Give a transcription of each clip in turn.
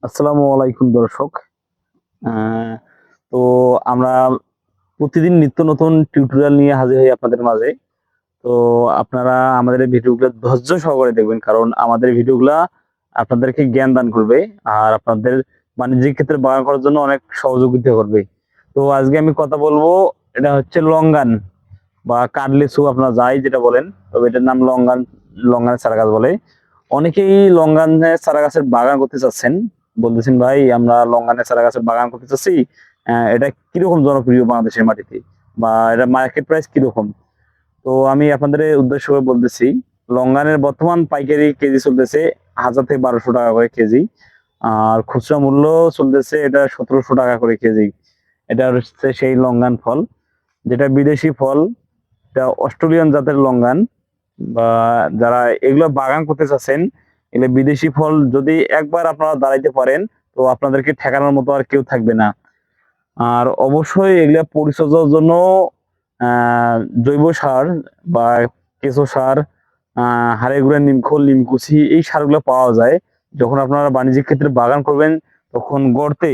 আসসালামু আলাইকুম দর্শক। আহ, তো আমরা প্রতিদিন নিত্য নতুন টিউটোরিয়াল নিয়ে হাজির হই আপনাদের মাঝে। তো আপনারা আমাদের এই ভিডিওগুলো ধৈর্য সহকারে দেখবেন, কারণ আমাদের ভিডিওগুলা আপনাদেরকে জ্ঞান দান করবে আর আপনাদের বাণিজ্যিক ক্ষেত্রে বাগান করার জন্য অনেক সহযোগিতা করবে। তো আজকে আমি কথা বলবো, এটা হচ্ছে লঙ্গান বা কাঠলেচু, আপনারা যাই যেটা বলেন, তবে এটার নাম লঙ্গান। লঙ্গানের চারা গাছ বলে। অনেকেই লঙ্গানের চারা গাছের বাগান করতে চাচ্ছেন, বলতেছেন ভাই আমরা লঙ্গানের চারা গাছের বাগান করতে চাচ্ছি, এটা কিরকম জনপ্রিয় বাংলাদেশের মাটিতে, বা এটা মার্কেট প্রাইস কিরকম। তো আমি আপনাদের উদ্দেশ্য করে বলতেছি, লঙ্গানের বর্তমান পাইকারি কেজি চলতেছে 1000 থেকে 1200 টাকা করে কেজি। আর খুচরা মূল্য চলতেছে এটা 1700 টাকা করে কেজি। এটা হচ্ছে সেই লঙ্গান ফল, যেটা বিদেশি ফল। এটা অস্ট্রেলিয়ান জাতের লঙ্গান। বা যারা এগুলো বাগান করতে চাচ্ছেন, এগুলো বিদেশি ফল যদি একবার আপনারা দাঁড়াইতে পারেন, তো আপনাদেরকে ঠেকানোর মতো আর কেউ থাকবে না। আর অবশ্যই এগুলা পরিচর্যার জন্য আহ জৈব সার বা কেঁচো সার, হাড়ে গুঁড়া নিমখোল, নিমকুচি, এই সারগুলো পাওয়া যায়। যখন আপনারা বাণিজ্যিক ক্ষেত্রে বাগান করবেন, তখন গর্তে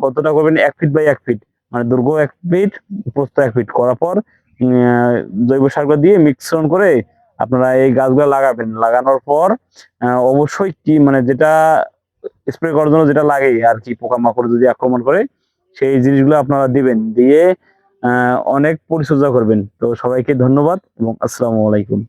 গর্তটা করবেন 1 ফিট বাই 1 ফিট, মানে দৈর্ঘ্য 1 ফিট, প্রস্থ 1 ফিট করার পর জৈব সারগুলো দিয়ে মিশ্রণ করে আপনারা এই গাছগুলো লাগাবেন। লাগানোর পর অবশ্যই কি মানে যেটা স্প্রে করার জন্য যেটা লাগে আর কি, পোকামাকড় যদি আক্রমণ করে, সেই জিনিসগুলো আপনারা দিবেন। দিয়ে অনেক পরিচর্যা করবেন। তো সবাইকে ধন্যবাদ এবং আসসালামু আলাইকুম।